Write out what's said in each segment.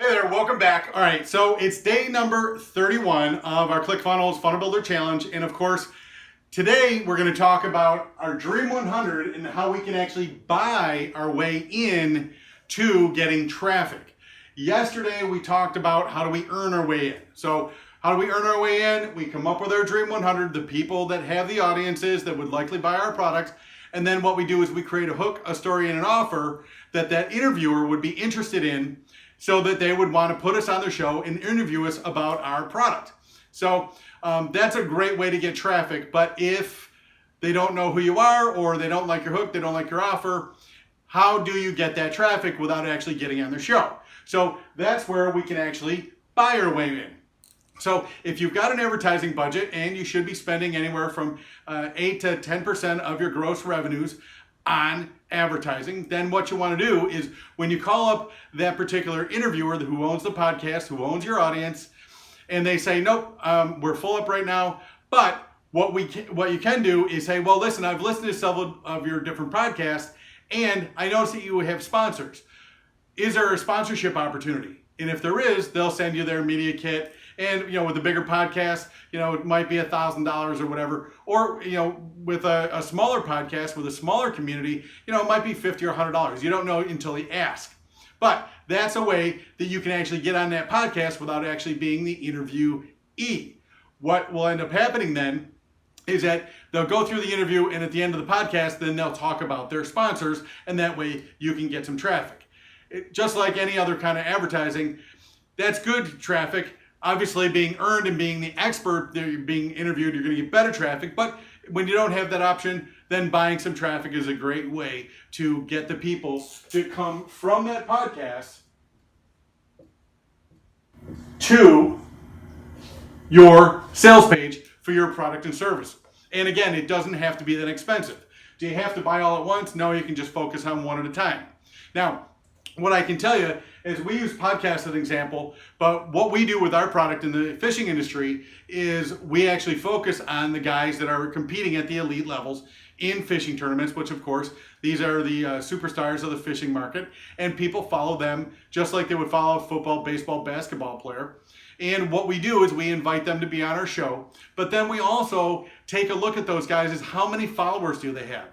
Hey there, welcome back. All right, so it's day number 31 of our ClickFunnels Funnel Builder Challenge. And of course, today we're going to talk about our Dream 100 and how we can actually buy our way in to getting traffic. Yesterday we talked about how do we earn our way in. So how do we earn our way in? We come up with our Dream 100, the people that have the audiences that would likely buy our product. And then what we do is we create a hook, a story, and an offer that interviewer would be interested in, so that they would want to put us on their show and interview us about our product. So that's a great way to get traffic. But if they don't know who you are, or they don't like your hook, they don't like your offer, how do you get that traffic without actually getting on their show? So that's where we can actually buy our way in. So if you've got an advertising budget, and you should be spending anywhere from 8 to 10% of your gross revenues on advertising, then what you want to do is when you call up that particular interviewer who owns the podcast, who owns your audience, and they say, nope, we're full up right now, but what you can do is say, well, listen, I've listened to several of your different podcasts, and I notice that you have sponsors. Is there a sponsorship opportunity? And if there is, they'll send you their media kit. And, with a bigger podcast, it might be $1,000 or whatever. Or, with a smaller podcast, with a smaller community, it might be $50 or $100. You don't know until you ask. But that's a way that you can actually get on that podcast without actually being the interviewee. What will end up happening then is that they'll go through the interview, and at the end of the podcast, then they'll talk about their sponsors, and that way you can get some traffic. Just like any other kind of advertising, that's good traffic. Obviously, being earned and being the expert that you're being interviewed, you're going to get better traffic. But when you don't have that option, then buying some traffic is a great way to get the people to come from that podcast to your sales page for your product and service. And again, it doesn't have to be that expensive. Do you have to buy all at once? No, you can just focus on one at a time. Now, what I can tell you is we use podcasts as an example, but what we do with our product in the fishing industry is we actually focus on the guys that are competing at the elite levels in fishing tournaments, which of course, these are the superstars of the fishing market, and people follow them just like they would follow a football, baseball, basketball player. And what we do is we invite them to be on our show, but then we also take a look at those guys as how many followers do they have.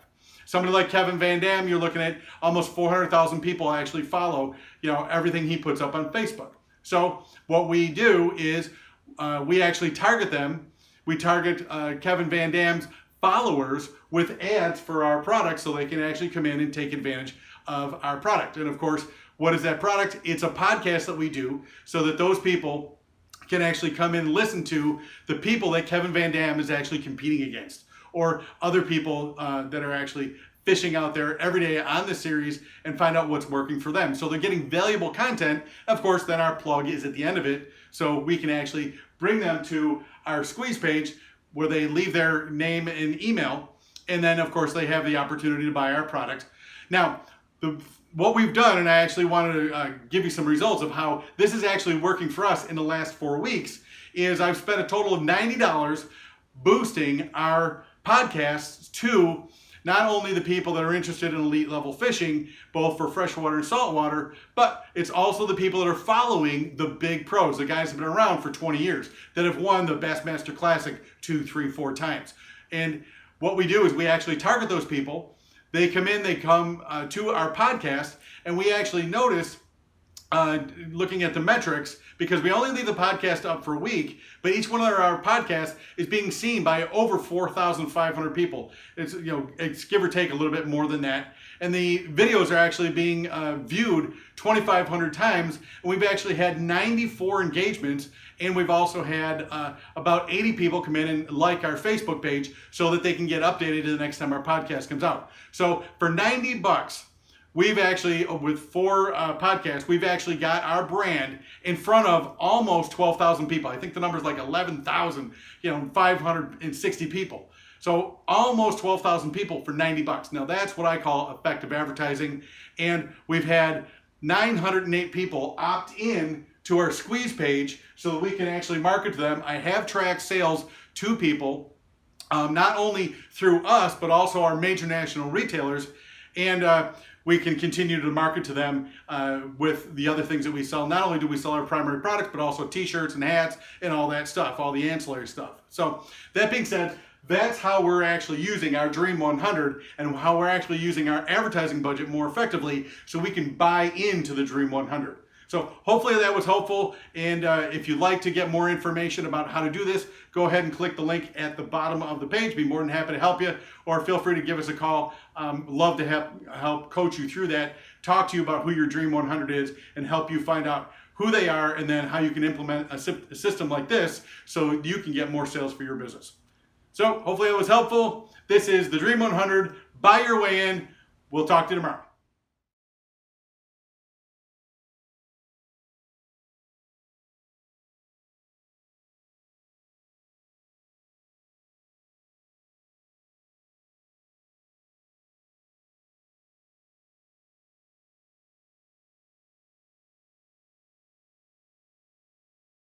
Somebody like Kevin Van Dam, you're looking at almost 400,000 people actually follow, everything he puts up on Facebook. So what we do is we actually target them. We target Kevin Van Dam's followers with ads for our product so they can actually come in and take advantage of our product. And of course, what is that product? It's a podcast that we do so that those people can actually come in and listen to the people that Kevin Van Dam is actually competing against, or other people that are actually fishing out there every day on the series, and find out what's working for them. So they're getting valuable content. Of course, then our plug is at the end of it, so we can actually bring them to our squeeze page where they leave their name and email, and then of course they have the opportunity to buy our product. Now, what we've done, and I actually wanted to give you some results of how this is actually working for us in the last 4 weeks, is I've spent a total of $90 boosting our podcasts to not only the people that are interested in elite level fishing, both for freshwater and saltwater, but it's also the people that are following the big pros, the guys that have been around for 20 years, that have won the Bassmaster Classic 2, 3, 4 times. And what we do is we actually target those people. They come to our podcast, and we actually notice, looking at the metrics, because we only leave the podcast up for a week, but each one of our podcasts is being seen by over 4,500 people. It's give or take a little bit more than that. And the videos are actually being viewed 2,500 times. And we've actually had 94 engagements. And we've also had about 80 people come in and like our Facebook page so that they can get updated the next time our podcast comes out. So for $90, we've actually, with 4 podcasts, we've actually got our brand in front of almost 12,000 people. I think the number is like 11,560 people. So almost 12,000 people for $90. Now that's what I call effective advertising. And we've had 908 people opt in to our squeeze page so that we can actually market to them. I have tracked sales to people, not only through us, but also our major national retailers. And we can continue to market to them with the other things that we sell. Not only do we sell our primary products, but also t-shirts and hats and all that stuff, all the ancillary stuff. So that being said, that's how we're actually using our Dream 100 and how we're actually using our advertising budget more effectively so we can buy into the Dream 100. So hopefully that was helpful, and if you'd like to get more information about how to do this, go ahead and click the link at the bottom of the page. Be more than happy to help you, or feel free to give us a call. Love to help coach you through that, talk to you about who your Dream 100 is, and help you find out who they are and then how you can implement a system like this so you can get more sales for your business. So hopefully it was helpful. This is the Dream 100. Buy your way in. We'll talk to you tomorrow.